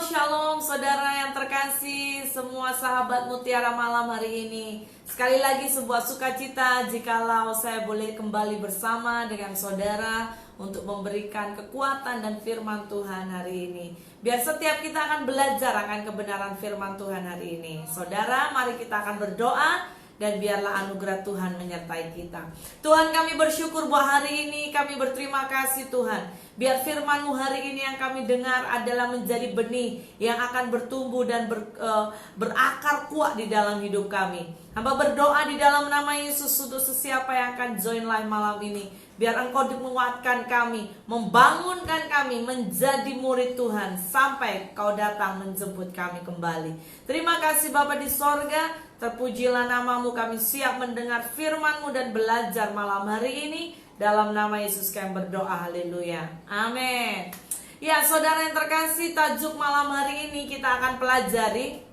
Shalom saudara yang terkasih, semua sahabat Mutiara Malam hari ini. Sekali lagi sebuah sukacita jikalau saya boleh kembali bersama dengan saudara untuk memberikan kekuatan dan firman Tuhan hari ini. Biar setiap kita akan belajar akan kebenaran firman Tuhan hari ini. Saudara, mari kita akan berdoa dan biarlah anugerah Tuhan menyertai kita. Tuhan, kami bersyukur bahwa hari ini kami berterima kasih Tuhan. Biar firman-Mu hari ini yang kami dengar adalah menjadi benih yang akan bertumbuh dan berakar kuat di dalam hidup kami. Hamba berdoa di dalam nama Yesus untuk sesiapa yang akan join live malam ini. Biar Engkau menguatkan kami, membangunkan kami menjadi murid Tuhan sampai Kau datang menjemput kami kembali. Terima kasih Bapa di sorga, terpujilah namamu, kami siap mendengar firman-Mu dan belajar malam hari ini. Dalam nama Yesus kami berdoa, haleluya, amin. Ya saudara yang terkasih, tajuk malam hari ini kita akan pelajari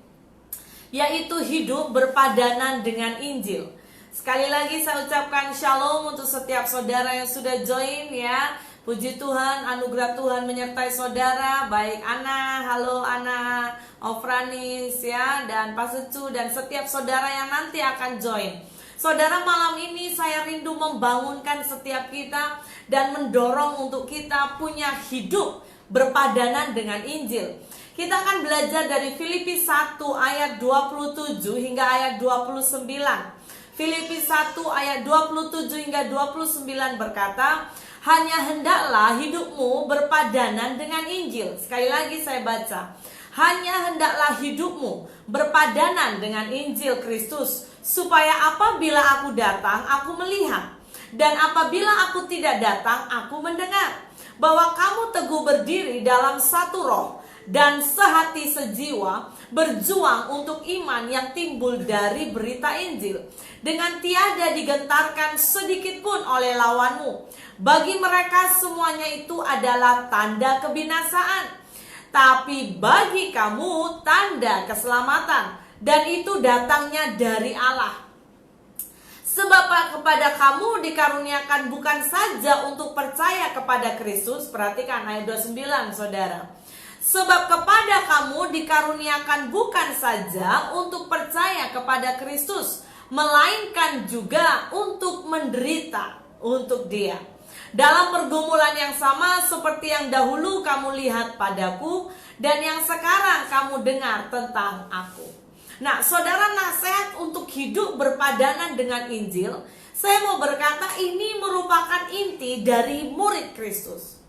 yaitu hidup berpadanan dengan Injil. Sekali lagi saya ucapkan shalom untuk setiap saudara yang sudah join ya. Puji Tuhan, anugerah Tuhan menyertai saudara. Baik Ana, halo Ana, Ofranis ya, dan Pasucu dan setiap saudara yang nanti akan join. Saudara, malam ini saya rindu membangunkan setiap kita dan mendorong untuk kita punya hidup berpadanan dengan Injil. Kita akan belajar dari Filipi 1 ayat 27 hingga ayat 29. Filipi 1 ayat 27 hingga 29 berkata, hanya hendaklah hidupmu berpadanan dengan Injil. Sekali lagi saya baca, hanya hendaklah hidupmu berpadanan dengan Injil Kristus, supaya apabila aku datang, aku melihat, dan apabila aku tidak datang, aku mendengar, bahwa kamu teguh berdiri dalam satu roh, dan sehati sejiwa, berjuang untuk iman yang timbul dari berita Injil, dengan tiada digentarkan sedikit pun oleh lawanmu. Bagi mereka semuanya itu adalah tanda kebinasaan, tapi bagi kamu tanda keselamatan, dan itu datangnya dari Allah. Sebab kepada kamu dikaruniakan bukan saja untuk percaya kepada Kristus. Perhatikan ayat 29 saudara. Sebab kepada kamu dikaruniakan bukan saja untuk percaya kepada Kristus, melainkan juga untuk menderita untuk Dia. Dalam pergumulan yang sama seperti yang dahulu kamu lihat padaku, dan yang sekarang kamu dengar tentang aku. Nah saudara, nasihat untuk hidup berpadanan dengan Injil, saya mau berkata ini merupakan inti dari murid Kristus.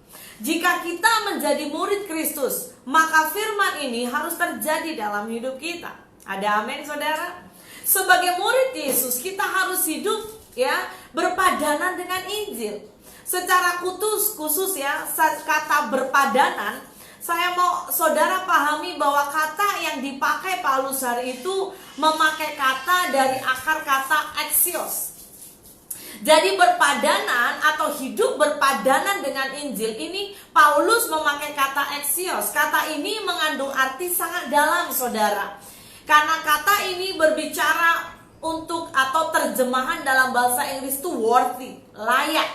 Jika kita menjadi murid Kristus, maka firman ini harus terjadi dalam hidup kita. Ada amin saudara? Sebagai murid Yesus, kita harus hidup ya berpadanan dengan Injil. Secara khusus ya, kata berpadanan, saya mau saudara pahami bahwa kata yang dipakai Paulus hari itu memakai kata dari akar kata axios. Jadi berpadanan atau hidup berpadanan dengan Injil ini Paulus memakai kata axios. Kata ini mengandung arti sangat dalam saudara. Karena kata ini berbicara untuk atau terjemahan dalam bahasa Inggris itu worthy, layak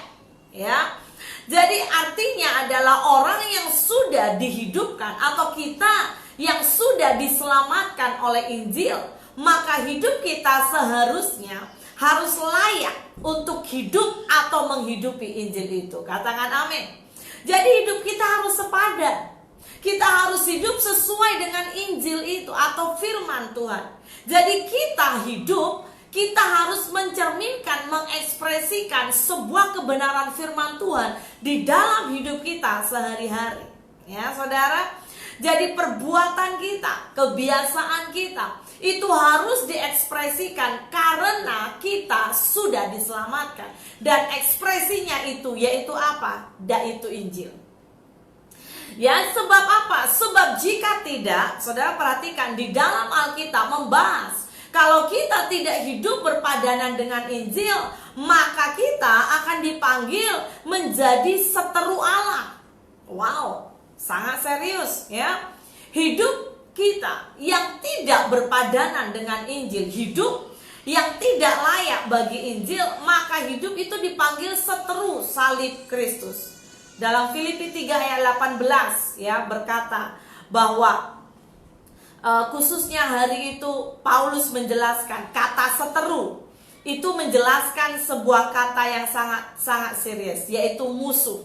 ya. Jadi artinya adalah orang yang sudah dihidupkan atau kita yang sudah diselamatkan oleh Injil, maka hidup kita seharusnya harus layak untuk hidup atau menghidupi Injil itu. Katakan amin. Jadi hidup kita harus sepadan. Kita harus hidup sesuai dengan Injil itu atau firman Tuhan. Jadi kita hidup, kita harus mencerminkan, mengekspresikan sebuah kebenaran firman Tuhan di dalam hidup kita sehari-hari. Ya saudara, jadi perbuatan kita, kebiasaan kita itu harus diekspresikan karena kita sudah diselamatkan. Dan ekspresinya itu yaitu apa? Yaitu Injil. Ya, sebab apa? Sebab jika tidak, saudara perhatikan di dalam Alkitab membahas kalau kita tidak hidup berpadanan dengan Injil, maka kita akan dipanggil menjadi seteru Allah. Wow, sangat serius ya. Hidup kita yang tidak berpadanan dengan Injil, hidup yang tidak layak bagi Injil, maka hidup itu dipanggil seteru salib Kristus. Dalam Filipi 3 ayat 18 ya berkata bahwa khususnya hari itu Paulus menjelaskan kata seteru itu menjelaskan sebuah kata yang sangat serius, yaitu musuh.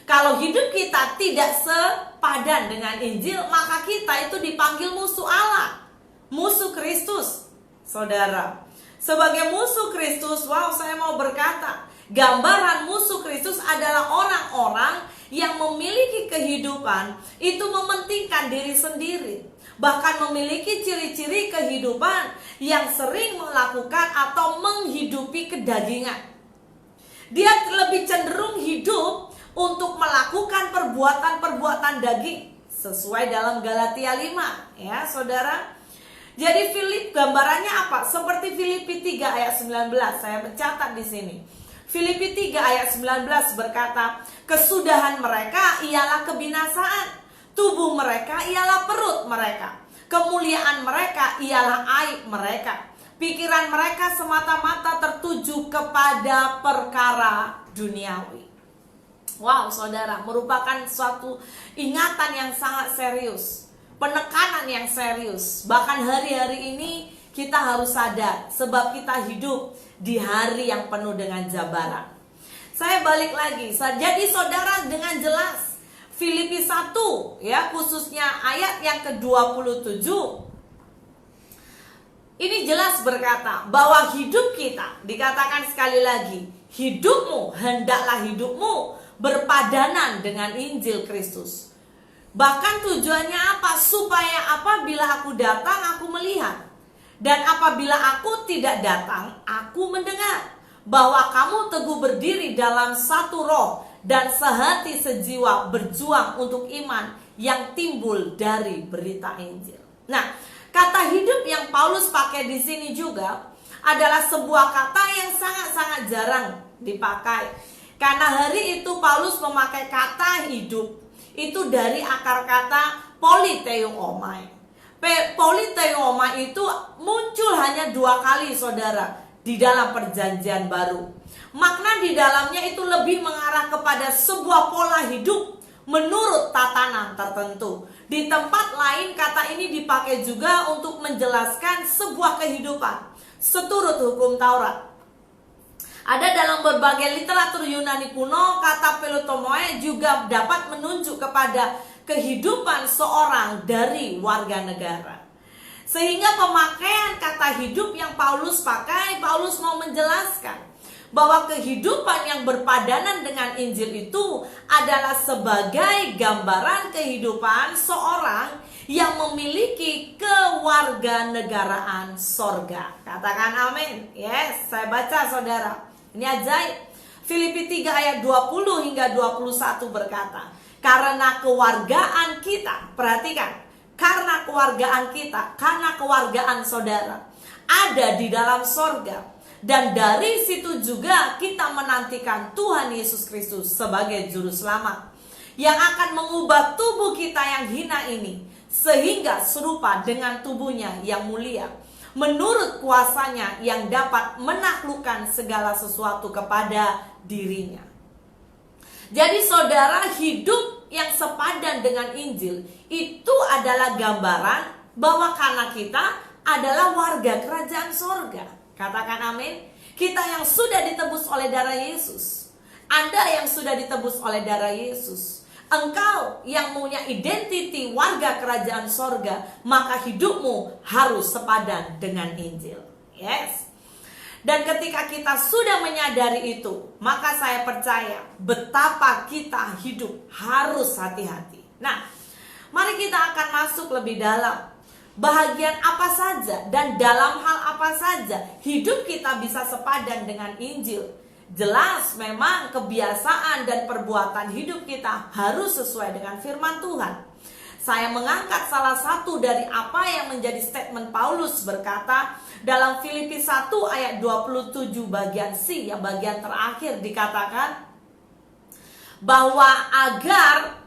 Kalau hidup kita tidak sepadan dengan Injil, maka kita itu dipanggil musuh Allah, musuh Kristus. Saudara, sebagai musuh Kristus, saya mau berkata, gambaran musuh Kristus adalah orang-orang yang memiliki kehidupan itu mementingkan diri sendiri, bahkan memiliki ciri-ciri kehidupan yang sering melakukan atau menghidupi kedagingan. Dia lebih cenderung hidup untuk melakukan perbuatan-perbuatan daging sesuai dalam Galatia 5, ya saudara. Jadi gambarannya apa? Seperti Filipi 3 ayat 19, saya mencatat di sini. Filipi 3 ayat 19 berkata, kesudahan mereka ialah kebinasaan, tubuh mereka ialah perut mereka, kemuliaan mereka ialah aib mereka, pikiran mereka semata-mata tertuju kepada perkara duniawi. Wow, saudara, merupakan suatu ingatan yang sangat serius, penekanan yang serius. Bahkan hari-hari ini kita harus sadar, sebab kita hidup di hari yang penuh dengan jabaran. Saya balik lagi, jadi saudara, dengan jelas Filipi 1 ya, khususnya ayat yang ke-27, ini jelas berkata bahwa hidup kita, dikatakan sekali lagi, hendaklah hidupmu berpadanan dengan Injil Kristus. Bahkan tujuannya apa? Supaya apabila aku datang, aku melihat, dan apabila aku tidak datang, aku mendengar, bahwa kamu teguh berdiri dalam satu roh dan sehati sejiwa berjuang untuk iman yang timbul dari berita Injil. Nah, kata hidup yang Paulus pakai di sini juga adalah sebuah kata yang sangat-sangat jarang dipakai. Karena hari itu Paulus memakai kata hidup itu dari akar kata politeomai. Politeomai itu muncul hanya 2 kali, saudara, di dalam perjanjian baru. Makna di dalamnya itu lebih mengarah kepada sebuah pola hidup menurut tatanan tertentu. Di tempat lain kata ini dipakai juga untuk menjelaskan sebuah kehidupan seturut hukum Taurat. Ada dalam berbagai literatur Yunani kuno, kata pelotomoe juga dapat menunjuk kepada kehidupan seorang dari warga negara. Sehingga pemakaian kata hidup yang Paulus pakai, Paulus mau menjelaskan bahwa kehidupan yang berpadanan dengan Injil itu adalah sebagai gambaran kehidupan seorang yang memiliki kewarganegaraan sorga. Katakan amin. Yes, saya baca, saudara. Ini ajaib. Filipi 3 ayat 20 hingga 21 berkata, karena kewargaan kita, perhatikan, karena kewargaan kita, karena kewargaan saudara ada di dalam sorga, dan dari situ juga kita menantikan Tuhan Yesus Kristus sebagai juru selamat yang akan mengubah tubuh kita yang hina ini sehingga serupa dengan tubuhnya yang mulia, menurut kuasanya yang dapat menaklukkan segala sesuatu kepada dirinya. Jadi saudara, hidup yang sepadan dengan Injil itu adalah gambaran bahwa karena kita adalah warga kerajaan sorga. Katakan amin. Kita yang sudah ditebus oleh darah Yesus, Anda yang sudah ditebus oleh darah Yesus, engkau yang punya identiti warga kerajaan sorga, maka hidupmu harus sepadan dengan Injil. Yes. Dan ketika kita sudah menyadari itu, maka saya percaya betapa kita hidup harus hati-hati. Nah, mari kita akan masuk lebih dalam. Bahagian apa saja dan dalam hal apa saja hidup kita bisa sepadan dengan Injil. Jelas memang kebiasaan dan perbuatan hidup kita harus sesuai dengan firman Tuhan. Saya mengangkat salah satu dari apa yang menjadi statement Paulus berkata dalam Filipi 1 ayat 27 bagian C, yang bagian terakhir dikatakan bahwa agar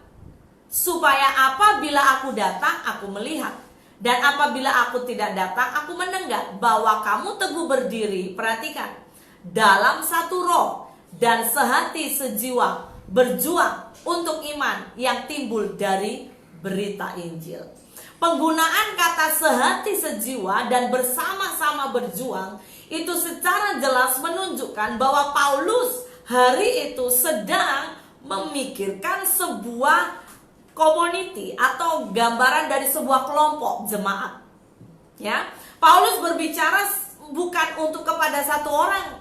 supaya apabila aku datang aku melihat, dan apabila aku tidak datang aku mendengar, bahwa kamu teguh berdiri, perhatikan, dalam satu roh dan sehati sejiwa berjuang untuk iman yang timbul dari berita Injil. Penggunaan kata sehati sejiwa dan bersama-sama berjuang itu secara jelas menunjukkan bahwa Paulus hari itu sedang memikirkan sebuah community atau gambaran dari sebuah kelompok jemaat. Ya, Paulus berbicara bukan untuk kepada satu orang,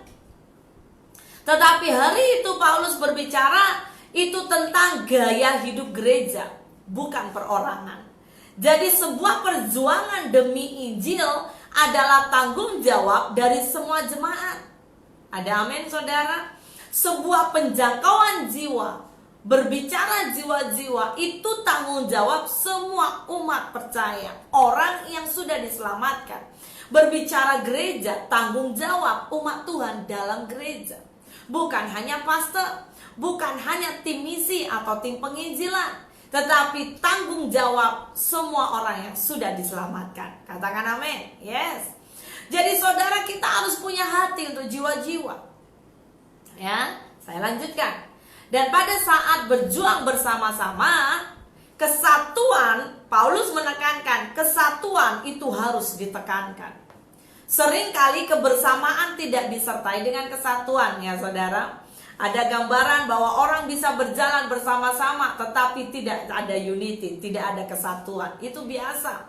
tetapi hari itu Paulus berbicara itu tentang gaya hidup gereja, bukan perorangan. Jadi sebuah perjuangan demi Injil adalah tanggung jawab dari semua jemaat. Ada amin saudara? Sebuah penjangkauan jiwa, berbicara jiwa-jiwa itu tanggung jawab semua umat percaya, orang yang sudah diselamatkan. Berbicara gereja, tanggung jawab umat Tuhan dalam gereja. Bukan hanya pastor, bukan hanya tim misi atau tim penginjilan, tetapi tanggung jawab semua orang yang sudah diselamatkan. Katakan amin. Yes. Jadi saudara, kita harus punya hati untuk jiwa-jiwa. Ya, saya lanjutkan. Dan pada saat berjuang bersama-sama, kesatuan, Paulus menekankan kesatuan itu harus ditekankan. Seringkali kebersamaan tidak disertai dengan kesatuan, ya saudara. Ada gambaran bahwa orang bisa berjalan bersama-sama tetapi tidak ada unity, tidak ada kesatuan. Itu biasa.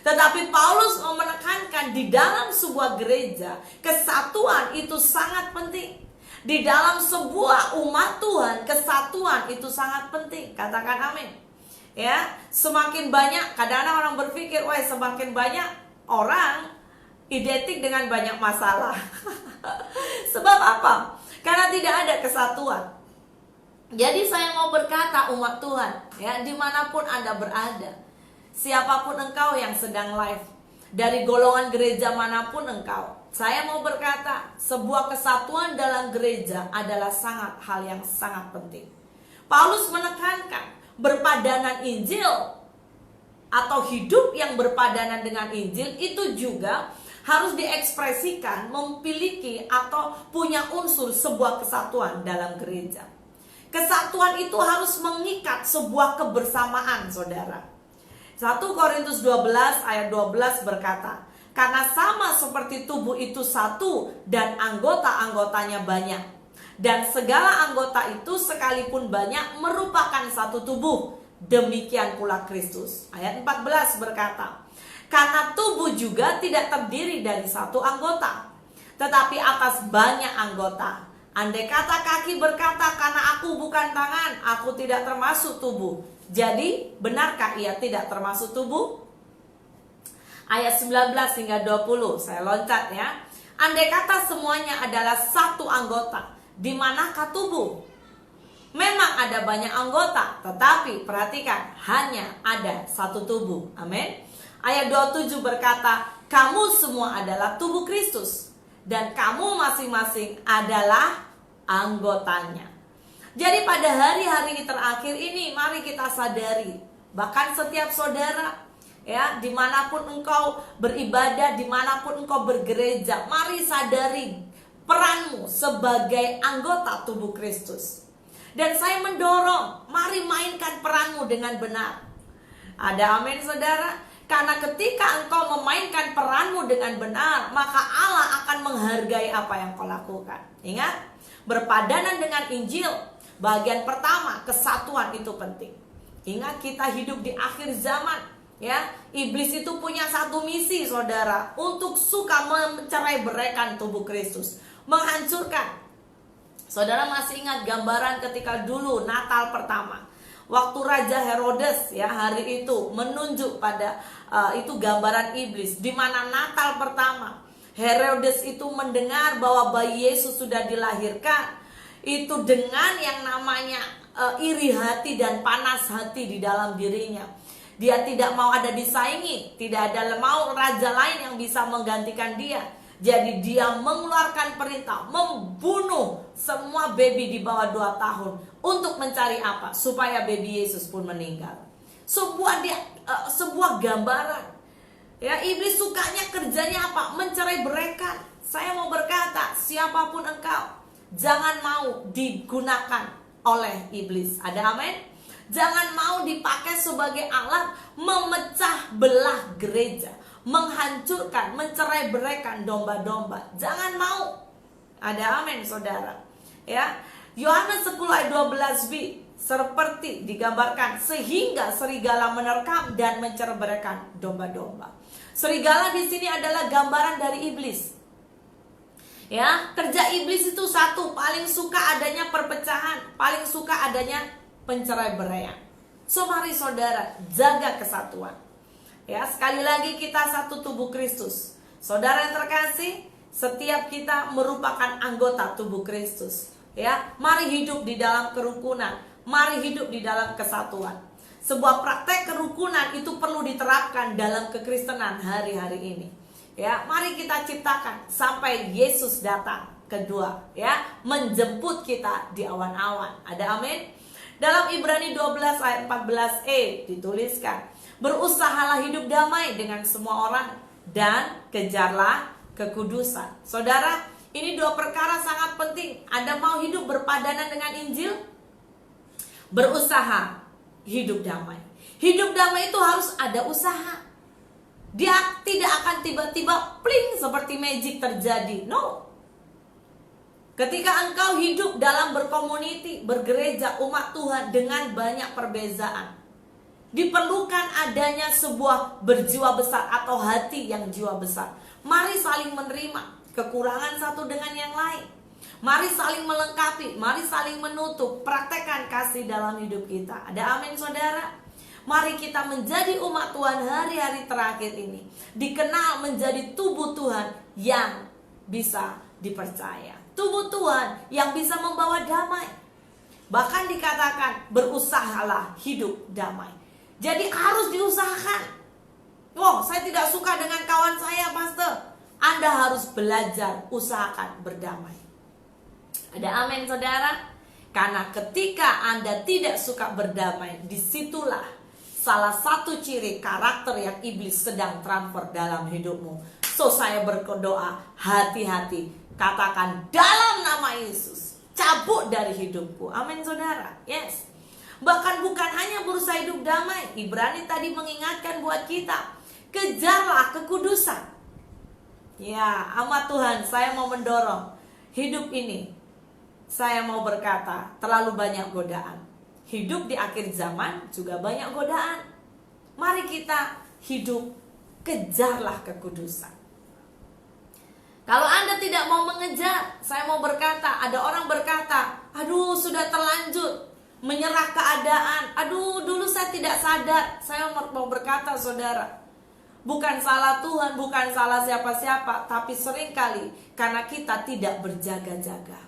Tetapi Paulus mau menekankan di dalam sebuah gereja, kesatuan itu sangat penting. Di dalam sebuah umat Tuhan, kesatuan itu sangat penting. Katakan amin. Ya, semakin banyak, kadang-kadang orang berpikir, wah semakin banyak orang identik dengan banyak masalah. Sebab apa? Karena tidak ada kesatuan. Jadi saya mau berkata umat Tuhan, ya, dimanapun Anda berada, siapapun engkau yang sedang live, dari golongan gereja manapun engkau, saya mau berkata, sebuah kesatuan dalam gereja adalah hal yang sangat penting. Paulus menekankan berpadanan Injil atau hidup yang berpadanan dengan Injil itu juga harus diekspresikan, memiliki atau punya unsur sebuah kesatuan dalam gereja. Kesatuan itu harus mengikat sebuah kebersamaan, saudara. 1 Korintus 12 ayat 12 berkata, karena sama seperti tubuh itu satu dan anggota-anggotanya banyak, dan segala anggota itu sekalipun banyak merupakan satu tubuh, demikian pula Kristus. Ayat 14 berkata, karena tubuh juga tidak terdiri dari satu anggota, tetapi atas banyak anggota. Andai kata kaki berkata, karena aku bukan tangan, aku tidak termasuk tubuh, jadi benarkah ia tidak termasuk tubuh? Ayat 19 hingga 20, saya loncat ya. Andai kata semuanya adalah satu anggota, di manakah tubuh? Memang ada banyak anggota, tetapi perhatikan, hanya ada satu tubuh. Amin. Ayat 27 berkata, kamu semua adalah tubuh Kristus, dan kamu masing-masing adalah anggotanya. Jadi pada hari-hari terakhir ini, mari kita sadari, bahkan setiap saudara, ya, dimanapun engkau beribadah, dimanapun engkau bergereja, mari sadari peranmu sebagai anggota tubuh Kristus. Dan saya mendorong, mari mainkan peranmu dengan benar. Ada amin saudara? Karena ketika engkau memainkan peranmu dengan benar, maka Allah akan menghargai apa yang kau lakukan. Ingat, berpadanan dengan Injil, bagian pertama, kesatuan itu penting. Ingat, kita hidup di akhir zaman, ya. Iblis itu punya satu misi, saudara, untuk suka mencerai-beraikan tubuh Kristus, menghancurkan. Saudara masih ingat gambaran ketika dulu Natal pertama, waktu Raja Herodes, ya, hari itu menunjuk pada itu gambaran iblis, di mana Natal pertama Herodes itu mendengar bahwa bayi Yesus sudah dilahirkan, itu dengan yang namanya iri hati dan panas hati di dalam dirinya. Dia tidak mau ada disaingi, tidak ada mau raja lain yang bisa menggantikan dia. Jadi dia mengeluarkan perintah membunuh semua baby di bawah 2 tahun. Untuk mencari apa? Supaya baby Yesus pun meninggal. Sebuah gambaran. Ya, iblis sukanya kerjanya apa? Mencerai-beraikan. Saya mau berkata, siapapun engkau, jangan mau digunakan oleh iblis. Ada amin? Jangan mau dipakai sebagai alat memecah belah gereja, menghancurkan, mencerai-beraikan domba-domba. Jangan mau. Ada amin, saudara. Ya, Yohanes 10 ayat 12b, seperti digambarkan, sehingga serigala menerkam dan mencerai-beraikan domba-domba. Serigala di sini adalah gambaran dari iblis. Ya, kerja iblis itu satu, paling suka adanya perpecahan, paling suka adanya pencerai-beraian. So mari saudara, jaga kesatuan. Ya, sekali lagi kita satu tubuh Kristus. Saudara yang terkasih, setiap kita merupakan anggota tubuh Kristus. Ya, mari hidup di dalam kerukunan, mari hidup di dalam kesatuan. Sebuah praktek kerukunan itu perlu diterapkan dalam kekristenan hari-hari ini. Ya, mari kita ciptakan sampai Yesus datang kedua, ya, menjemput kita di awan-awan. Ada amin? Dalam Ibrani 12 ayat 14e dituliskan, berusahalah hidup damai dengan semua orang dan kejarlah kekudusan. Saudara, ini dua perkara sangat penting. Anda mau hidup berpadanan dengan Injil? Berusaha hidup damai. Hidup damai itu harus ada usaha. Dia tidak akan tiba-tiba pling seperti magic terjadi. No. Ketika engkau hidup dalam berkomuniti, bergereja, umat Tuhan dengan banyak perbezaan, diperlukan adanya sebuah berjiwa besar atau hati yang jiwa besar. Mari saling menerima kekurangan satu dengan yang lain. Mari saling melengkapi, mari saling menutup. Praktekkan kasih dalam hidup kita. Ada amin, saudara? Mari kita menjadi umat Tuhan hari-hari terakhir ini, dikenal menjadi tubuh Tuhan yang bisa dipercaya. Tubuh Tuhan yang bisa membawa damai. Bahkan dikatakan berusahalah hidup damai. Jadi harus diusahakan. Wow, saya tidak suka dengan kawan saya, pastor. Anda harus belajar, usahakan berdamai. Ada amin, saudara? Karena ketika Anda tidak suka berdamai, disitulah salah satu ciri karakter yang iblis sedang transfer dalam hidupmu. So saya berdoa, hati-hati, katakan dalam nama Yesus, cabut dari hidupku. Amin, saudara. Yes. Bahkan bukan hanya berusaha hidup damai, Ibrani tadi mengingatkan buat kita, kejarlah kekudusan. Ya, amat Tuhan, saya mau mendorong hidup ini. Saya mau berkata, terlalu banyak godaan. Hidup di akhir zaman juga banyak godaan. Mari kita hidup, kejarlah kekudusan. Kalau Anda tidak mau mengejar, saya mau berkata, ada orang berkata, aduh sudah terlanjur, menyerah keadaan. Aduh dulu saya tidak sadar. Saya mau berkata, saudara, bukan salah Tuhan, bukan salah siapa-siapa, tapi seringkali karena kita tidak berjaga-jaga.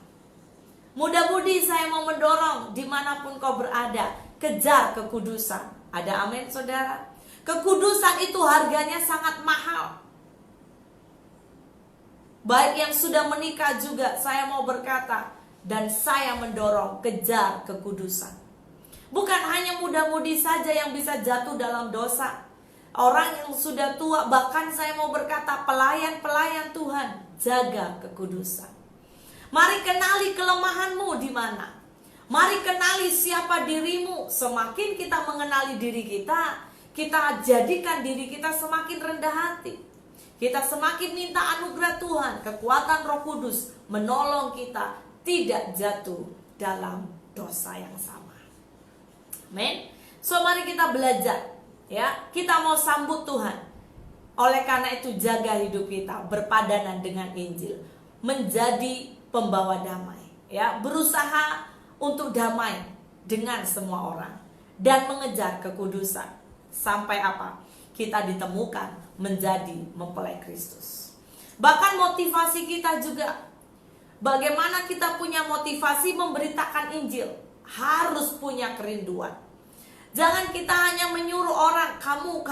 Mudah-mudi saya mau mendorong dimanapun kau berada, kejar kekudusan. Ada amin, saudara? Kekudusan itu harganya sangat mahal. Baik yang sudah menikah juga, saya mau berkata, dan saya mendorong kejar kekudusan. Bukan hanya muda-mudi saja yang bisa jatuh dalam dosa. Orang yang sudah tua, bahkan saya mau berkata pelayan-pelayan Tuhan, jaga kekudusan. Mari kenali kelemahanmu di mana. Mari kenali siapa dirimu. Semakin kita mengenali diri kita, kita jadikan diri kita semakin rendah hati. Kita semakin minta anugerah Tuhan, kekuatan Roh Kudus menolong kita tidak jatuh dalam dosa yang sama. Amin. So mari kita belajar, ya. Kita mau sambut Tuhan. Oleh karena itu jaga hidup kita berpadanan dengan Injil, menjadi pembawa damai, ya. Berusaha untuk damai dengan semua orang dan mengejar kekudusan sampai apa? Kita ditemukan menjadi mempelai Kristus. Bahkan motivasi kita juga, bagaimana kita punya motivasi memberitakan Injil, harus punya kerinduan. Jangan kita hanya menyuruh orang, kamu.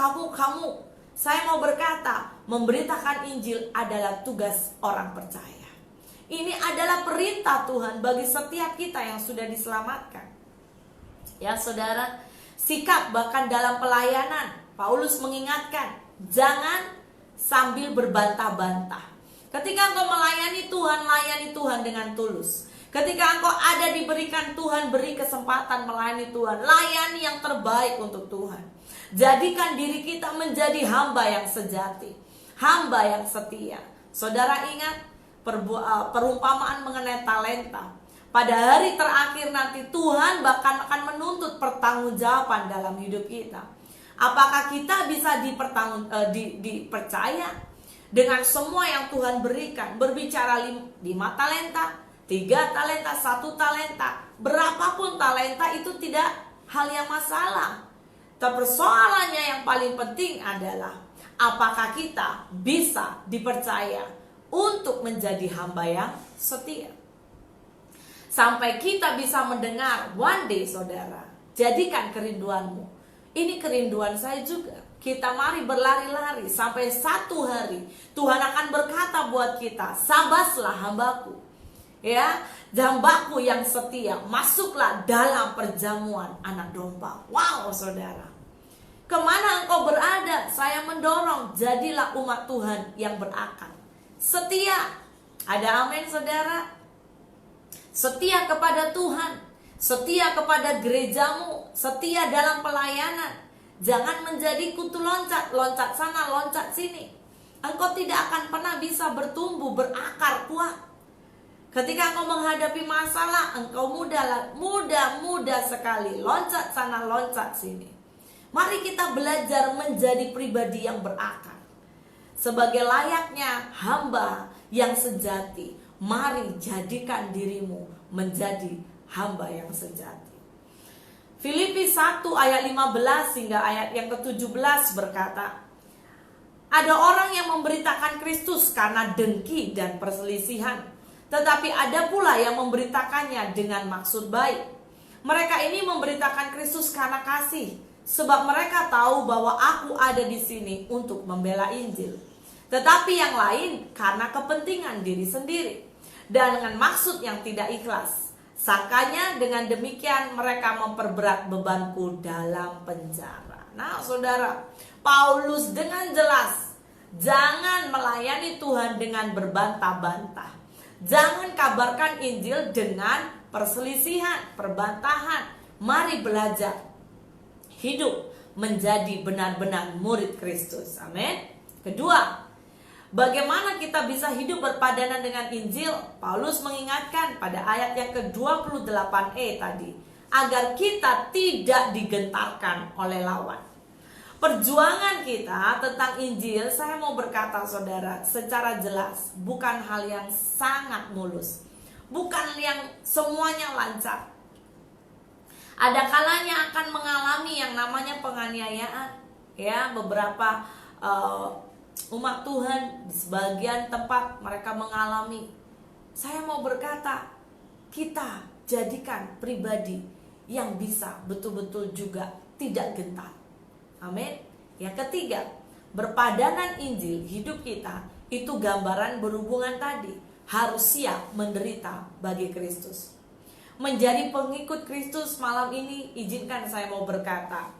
Saya mau berkata, memberitakan Injil adalah tugas orang percaya. Ini adalah perintah Tuhan bagi setiap kita yang sudah diselamatkan. Ya, saudara, sikap bahkan dalam pelayanan, Paulus mengingatkan, jangan sambil berbantah-bantah. Ketika engkau melayani Tuhan, layani Tuhan dengan tulus. Ketika engkau ada diberikan Tuhan, beri kesempatan melayani Tuhan. Layani yang terbaik untuk Tuhan. Jadikan diri kita menjadi hamba yang sejati, hamba yang setia. Saudara ingat perumpamaan mengenai talenta. Pada hari terakhir nanti Tuhan bahkan akan menuntut pertanggungjawaban dalam hidup kita. Apakah kita bisa dipercaya dengan semua yang Tuhan berikan? Berbicara 5 talenta, 3 talenta, 1 talenta, berapapun talenta itu tidak hal yang masalah. Tapi persoalannya yang paling penting adalah apakah kita bisa dipercaya untuk menjadi hamba yang setia. Sampai kita bisa mendengar one day, saudara, jadikan kerinduanmu. Ini kerinduan saya juga. Kita mari berlari-lari sampai satu hari Tuhan akan berkata buat kita, sabaslah hambaku, ya, hambaku yang setia, masuklah dalam perjamuan anak domba. Wow, saudara, kemana engkau berada, saya mendorong, jadilah umat Tuhan yang berakal, setia. Ada amin, saudara? Setia kepada Tuhan, setia kepada gerejamu, setia dalam pelayanan. Jangan menjadi kutu loncat, loncat sana, loncat sini. Engkau tidak akan pernah bisa bertumbuh, berakar kuat. Ketika engkau menghadapi masalah, engkau mudah sekali loncat sana, loncat sini. Mari kita belajar menjadi pribadi yang berakar. Sebagai layaknya hamba yang sejati, mari jadikan dirimu menjadi hamba yang sejati. Filipi 1 ayat 15 hingga ayat yang ke-17 berkata, ada orang yang memberitakan Kristus karena dengki dan perselisihan, tetapi ada pula yang memberitakannya dengan maksud baik. Mereka ini memberitakan Kristus karena kasih, sebab mereka tahu bahwa aku ada di sini untuk membela Injil. Tetapi yang lain karena kepentingan diri sendiri dan dengan maksud yang tidak ikhlas. Sangkanya dengan demikian mereka memperberat bebanku dalam penjara. Nah, saudara, Paulus dengan jelas, jangan melayani Tuhan dengan berbantah-bantah. Jangan kabarkan Injil dengan perselisihan, perbantahan. Mari belajar hidup menjadi benar-benar murid Kristus. Amin. Kedua, bagaimana kita bisa hidup berpadanan dengan Injil? Paulus mengingatkan pada ayat yang ke-28e tadi, agar kita tidak digentarkan oleh lawan. Perjuangan kita tentang Injil, saya mau berkata saudara, secara jelas bukan hal yang sangat mulus, bukan yang semuanya lancar. Ada kalanya akan mengalami yang namanya penganiayaan, ya. Beberapa umat Tuhan di sebagian tempat mereka mengalami. Saya mau berkata, kita jadikan pribadi yang bisa betul-betul juga tidak gentar. Amin. Yang ketiga, berpadanan Injil hidup kita itu gambaran berhubungan tadi, harus siap menderita bagi Kristus. Menjadi pengikut Kristus malam ini, izinkan saya mau berkata,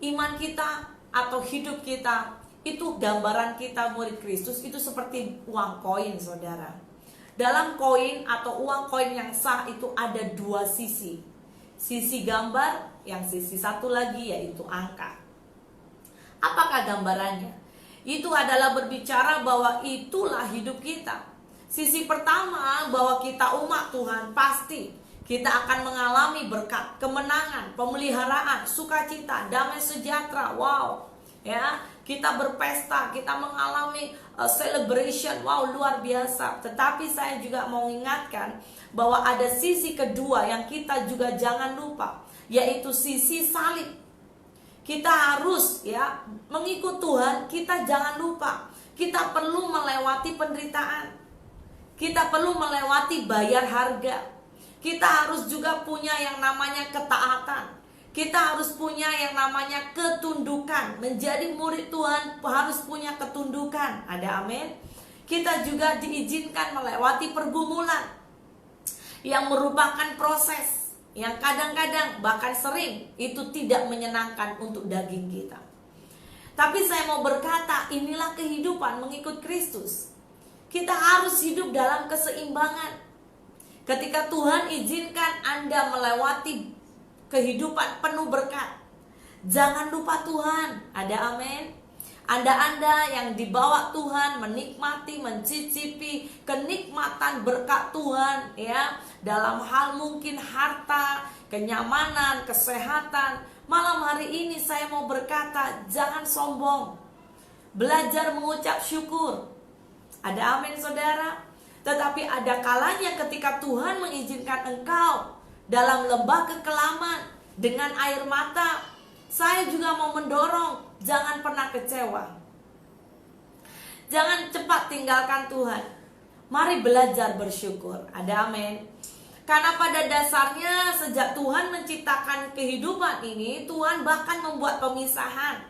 iman kita atau hidup kita itu gambaran kita murid Kristus itu seperti uang koin, saudara. Dalam koin atau uang koin yang sah itu ada dua sisi. Sisi gambar, yang sisi satu lagi yaitu angka. Apakah gambarannya? Itu adalah berbicara bahwa itulah hidup kita. Sisi pertama, bahwa kita umat Tuhan, pasti kita akan mengalami berkat, kemenangan, pemeliharaan, sukacita, damai sejahtera. Wow, ya, kita berpesta, kita mengalami celebration, wow, luar biasa. Tetapi saya juga mau ingatkan bahwa ada sisi kedua yang kita juga jangan lupa, yaitu sisi salib. Kita harus, ya, mengikut Tuhan. Kita jangan lupa, kita perlu melewati penderitaan, kita perlu melewati bayar harga. Kita harus juga punya yang namanya ketaatan. Kita harus punya yang namanya ketundukan. Menjadi murid Tuhan harus punya ketundukan. Ada amin. Kita juga diizinkan melewati pergumulan yang merupakan proses yang kadang-kadang bahkan sering itu tidak menyenangkan untuk daging kita. Tapi saya mau berkata, inilah kehidupan mengikut Kristus. Kita harus hidup dalam keseimbangan. Ketika Tuhan izinkan Anda melewati kehidupan penuh berkat, jangan lupa Tuhan. Ada amin? Anda yang dibawa Tuhan menikmati, mencicipi kenikmatan berkat Tuhan, ya, dalam hal mungkin harta, kenyamanan, kesehatan. Malam hari ini saya mau berkata, jangan sombong. Belajar mengucap syukur. Ada amin, saudara? Tetapi ada kalanya ketika Tuhan mengizinkan engkau dalam lembah kekelaman dengan air mata, saya juga mau mendorong, jangan pernah kecewa. Jangan cepat tinggalkan Tuhan. Mari belajar bersyukur. Ada amin. Karena pada dasarnya sejak Tuhan menciptakan kehidupan ini, Tuhan bahkan membuat pemisahan.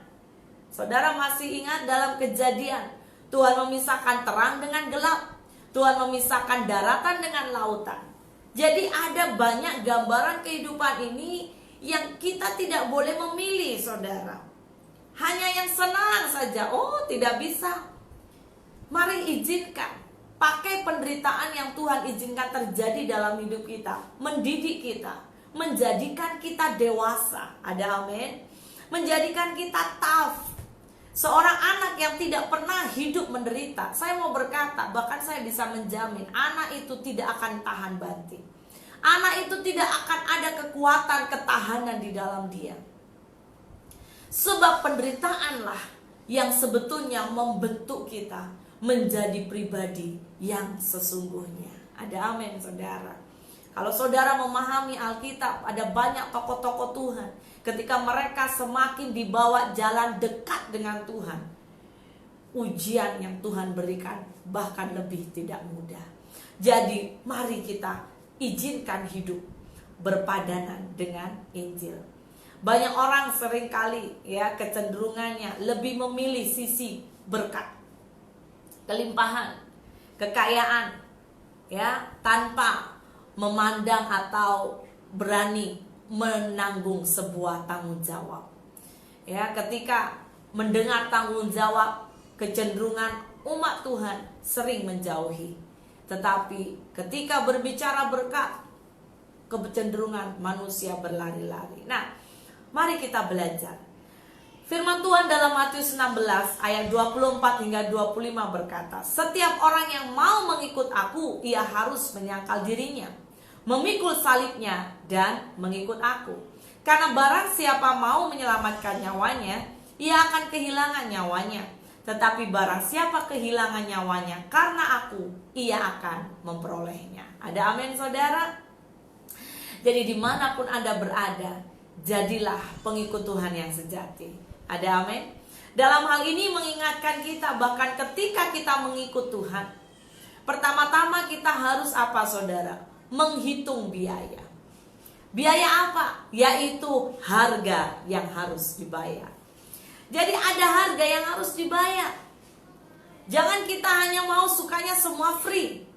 Saudara masih ingat dalam Kejadian, Tuhan memisahkan terang dengan gelap. Tuhan memisahkan daratan dengan lautan. Jadi ada banyak gambaran kehidupan ini yang kita tidak boleh memilih, saudara. Hanya yang senang saja. Oh, tidak bisa. Mari izinkan, pakai penderitaan yang Tuhan izinkan terjadi dalam hidup kita, mendidik kita, menjadikan kita dewasa. Ada amin? Menjadikan kita tough. Seorang anak yang tidak pernah hidup menderita, saya mau berkata, bahkan saya bisa menjamin, anak itu tidak akan tahan banting. Anak itu tidak akan ada kekuatan ketahanan di dalam dia. Sebab penderitaanlah yang sebetulnya membentuk kita menjadi pribadi yang sesungguhnya. Ada amin, saudara. Kalau saudara memahami Alkitab, ada banyak tokoh-tokoh Tuhan. Ketika mereka semakin dibawa jalan dekat dengan Tuhan, ujian yang Tuhan berikan bahkan lebih tidak mudah. Jadi mari kita izinkan hidup berpadanan dengan Injil. Banyak orang seringkali ya kecenderungannya lebih memilih sisi berkat, kelimpahan, kekayaan, ya, tanpa memandang atau berani menanggung sebuah tanggung jawab. Ya, ketika mendengar tanggung jawab, kecenderungan umat Tuhan sering menjauhi. Tetapi ketika berbicara berkat, kecenderungan manusia berlari-lari. Nah, mari kita belajar. Firman Tuhan dalam Matius 16 ayat 24 hingga 25 berkata, "Setiap orang yang mau mengikut aku, ia harus menyangkal dirinya, memikul salibnya dan mengikut aku. Karena barang siapa mau menyelamatkan nyawanya, ia akan kehilangan nyawanya. Tetapi barang siapa kehilangan nyawanya karena aku, ia akan memperolehnya." Ada amin, saudara? Jadi dimanapun Anda berada, jadilah pengikut Tuhan yang sejati. Ada amin? Dalam hal ini mengingatkan kita, bahkan ketika kita mengikut Tuhan, pertama-tama kita harus apa, saudara? Menghitung biaya. Biaya apa? Yaitu harga yang harus dibayar. Jadi ada harga yang harus dibayar. Jangan kita hanya mau sukanya semua free.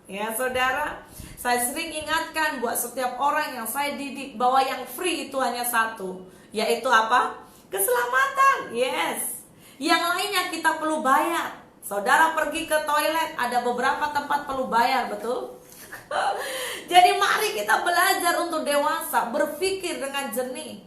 Ya, saudara, saya sering ingatkan buat setiap orang yang saya didik bahwa yang free itu hanya satu, yaitu apa? Keselamatan. Yes. Yang lainnya kita perlu bayar. Saudara pergi ke toilet, ada beberapa tempat perlu bayar, betul? Jadi mari kita belajar untuk dewasa, berpikir dengan jernih,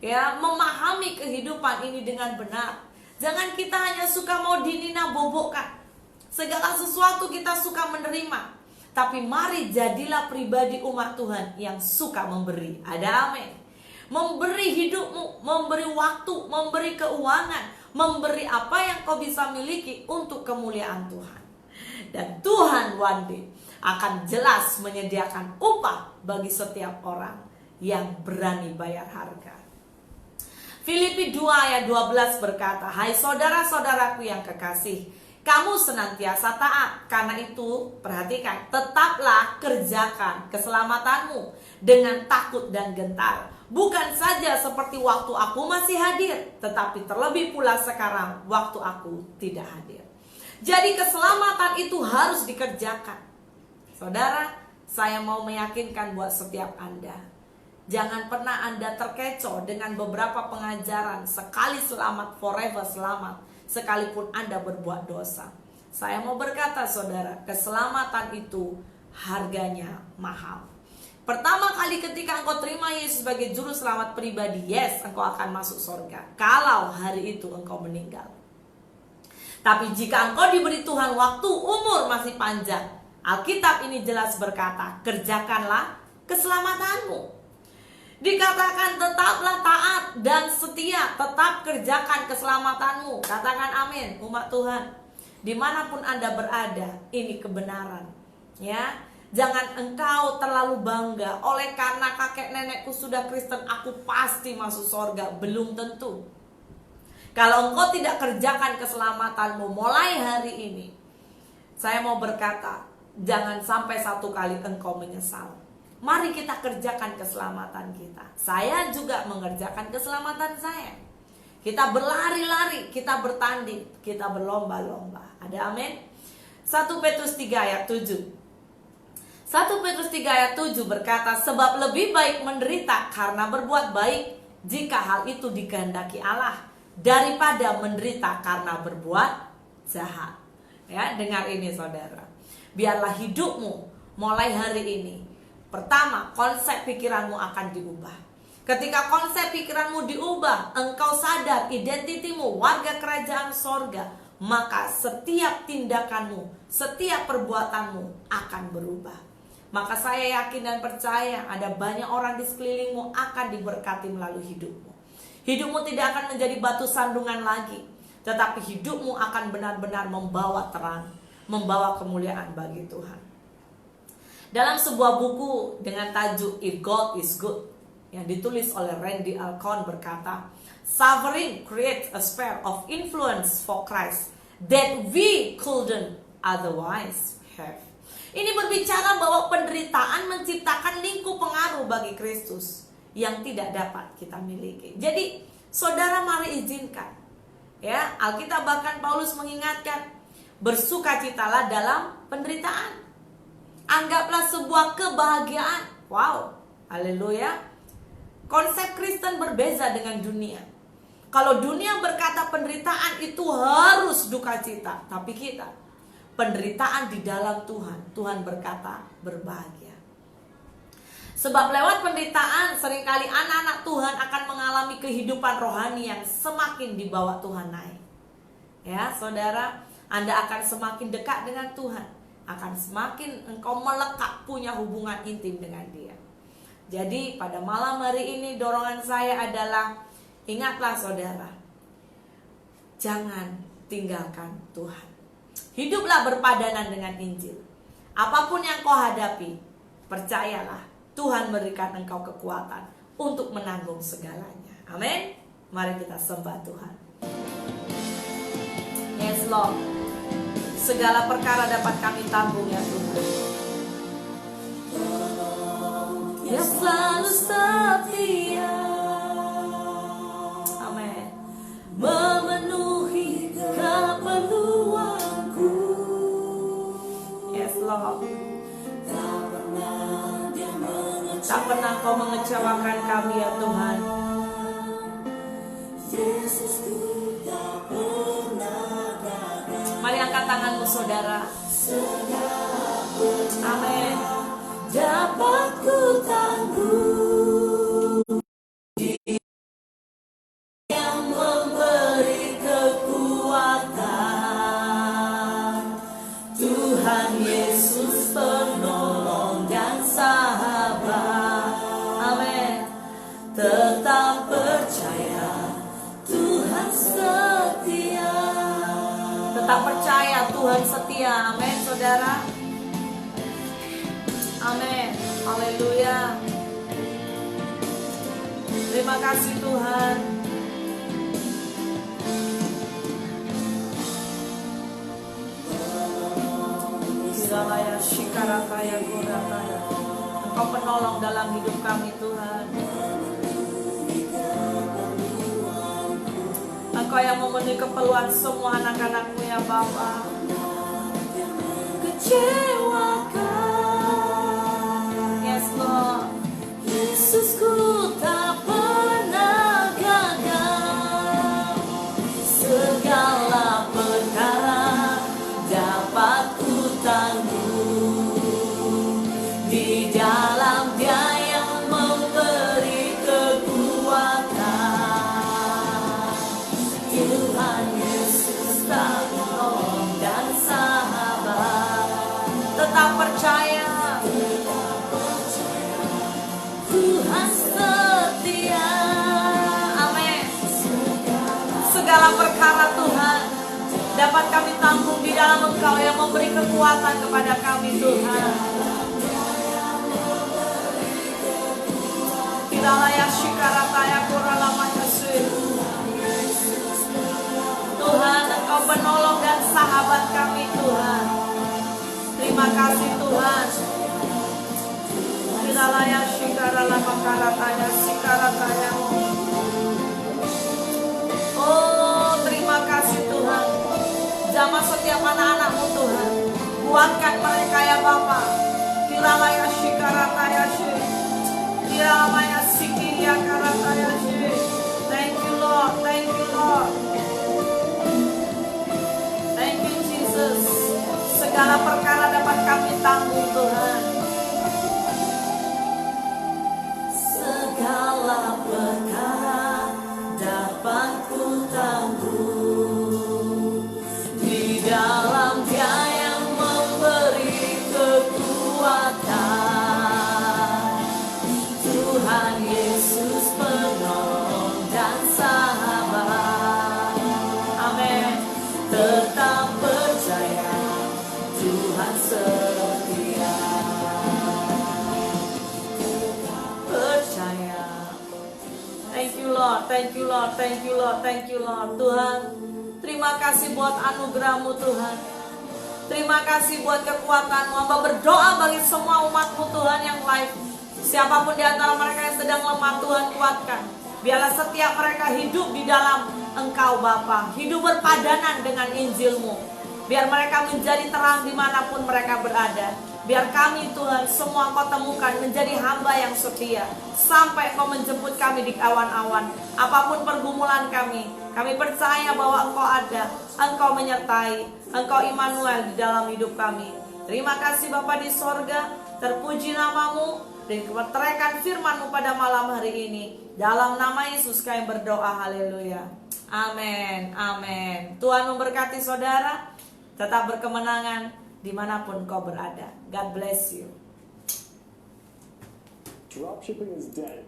ya, memahami kehidupan ini dengan benar. Jangan kita hanya suka mau dinina bobokkan. Segala sesuatu kita suka menerima. Tapi mari jadilah pribadi umat Tuhan yang suka memberi. Ada amin. Memberi hidupmu, memberi waktu, memberi keuangan, memberi apa yang kau bisa miliki untuk kemuliaan Tuhan. Dan Tuhan one day akan jelas menyediakan upah bagi setiap orang yang berani bayar harga. Filipi 2 ayat 12 berkata, "Hai saudara-saudaraku yang kekasih, kamu senantiasa taat. Karena itu, perhatikan, tetaplah kerjakan keselamatanmu dengan takut dan gentar. Bukan saja seperti waktu aku masih hadir, tetapi terlebih pula sekarang waktu aku tidak hadir." Jadi keselamatan itu harus dikerjakan. Saudara, saya mau meyakinkan buat setiap Anda, jangan pernah Anda terkecoh dengan beberapa pengajaran sekali selamat, forever selamat, sekalipun Anda berbuat dosa. Saya mau berkata, saudara, keselamatan itu harganya mahal. Pertama kali ketika engkau terima Yesus sebagai juru selamat pribadi, yes, engkau akan masuk surga kalau hari itu engkau meninggal. Tapi jika engkau diberi Tuhan waktu, umur masih panjang, Alkitab ini jelas berkata, kerjakanlah keselamatanmu. Dikatakan tetaplah taat dan setia, tetap kerjakan keselamatanmu. Katakan amin, umat Tuhan. Dimanapun Anda berada, ini kebenaran. Ya, jangan engkau terlalu bangga oleh karena kakek nenekku sudah Kristen, aku pasti masuk surga. Belum tentu. Kalau engkau tidak kerjakan keselamatanmu mulai hari ini, saya mau berkata, jangan sampai satu kali engkau menyesal. Mari kita kerjakan keselamatan kita. Saya juga mengerjakan keselamatan saya. Kita berlari-lari, kita bertanding, kita berlomba-lomba. Ada amin? 1 Petrus 3 ayat 7. 1 Petrus 3 ayat 7 berkata, sebab lebih baik menderita karena berbuat baik jika hal itu dikehendaki Allah, daripada menderita karena berbuat jahat. Ya, dengar ini saudara. Biarlah hidupmu mulai hari ini, pertama, konsep pikiranmu akan diubah. Ketika konsep pikiranmu diubah, engkau sadar identitimu warga kerajaan sorga, maka setiap tindakanmu, setiap perbuatanmu akan berubah. Maka saya yakin dan percaya ada banyak orang di sekelilingmu akan diberkati melalui hidupmu. Hidupmu tidak akan menjadi batu sandungan lagi, tetapi hidupmu akan benar-benar membawa terang, membawa kemuliaan bagi Tuhan. Dalam sebuah buku dengan tajuk If God is Good, yang ditulis oleh Randy Alcorn berkata, suffering creates a sphere of influence for Christ that we couldn't otherwise have. Ini berbicara bahwa penderitaan menciptakan lingkup pengaruh bagi Kristus yang tidak dapat kita miliki. Jadi, saudara mari izinkan. Ya, Alkitab bahkan Paulus mengingatkan, bersukacitalah dalam penderitaan. Anggaplah sebuah kebahagiaan. Wow, haleluya. Konsep Kristen berbeza dengan dunia. Kalau dunia berkata penderitaan itu harus duka cita, tapi kita, penderitaan di dalam Tuhan, Tuhan berkata berbahagia. Sebab lewat penderitaan seringkali anak-anak Tuhan akan mengalami kehidupan rohani yang semakin dibawa Tuhan naik. Ya, saudara, Anda akan semakin dekat dengan Tuhan, akan semakin engkau melekat punya hubungan intim dengan Dia. Jadi pada malam hari ini dorongan saya adalah, ingatlah saudara, jangan tinggalkan Tuhan. Hiduplah berpadanan dengan Injil. Apapun yang kau hadapi, percayalah, Tuhan berikan engkau kekuatan untuk menanggung segalanya. Amin. Mari kita sembah Tuhan. Yes Lord, segala perkara dapat kami tanggung ya Tuhan. Dia selalu setia. Amin. Memenuhi keperluanku. Yes Lord. Tak pernah kau mengecewakan kami ya Tuhan. Mari angkat tanganmu saudara. Amin. Dapat ku tangguh yang memberi kekuatan, Tuhan Yesus penolong dan sahabat. Amin. Tetap percaya Tuhan setia. Tetap percaya Tuhan setia. Amin saudara. Amin. Haleluya. Terima kasih Tuhan. Kiralaya shikarataya gorataya. Engkau penolong dalam hidup kami Tuhan. Engkau yang memenuhi keperluan semua anak-anakmu ya Bapa. Kecewakan, yes Lord, Yesusku tak pernah gagal. Segala perkara dapat ku tangguh Tuhan Yesus tak menolong dan sahabat. Tetap percaya, Tuhan setia. Amin. Segala perkara Tuhan dapat kami tanggung di dalam Engkau yang memberi kekuatan kepada kami, Tuhan. Tidalaya shikarataya kuralamaya sui. Tuhan, Engkau penolong dan sahabat kami, Tuhan. Terima kasih, Tuhan. Tidalaya shikaralamakaraya sikarataya. Oh, terima kasih, Tuhan. Jamah setiap anak-anak-Mu, Tuhan. Kuatkan mereka ya Bapa. Kiralaya shikarataya shi. Kiralaya sikiria karataya shi. Thank you, Lord. Thank you, Lord. Thank you, Jesus. Segala perkara dapat kami tanggung, Tuhan. Segala perkara dapat ku tanggung di dalam Dia yang memberi kekuatan. Tuhan Yesus penolong dan sahabat. Amin. Tetap percaya, Tuhan setia. Percaya. Thank you Lord, thank you Lord, thank you Lord, thank you Lord. Tuhan, terima kasih buat anugerah-Mu Tuhan. Terima kasih buat kekuatan-Mu. Hamba berdoa bagi semua umat-Mu Tuhan yang live. Siapapun di antara mereka yang sedang lemah, Tuhan kuatkan. Biarlah setiap mereka hidup di dalam Engkau Bapa, hidup berpadanan dengan Injil-Mu. Biar mereka menjadi terang dimanapun mereka berada. Biar kami Tuhan semua Engkau temukan menjadi hamba yang setia. Sampai Engkau menjemput kami di awan-awan. Apapun pergumulan kami percaya bahwa Engkau ada. Engkau menyertai. Engkau Immanuel di dalam hidup kami. Terima kasih Bapa di sorga. Terpuji nama-Mu. Dan keteraikan firman-Mu pada malam hari ini. Dalam nama Yesus kami berdoa, haleluya. Amin, amin. Tuhan memberkati saudara. Tetap berkemenangan dimanapun kau berada. God bless you. Dropshipping is dead.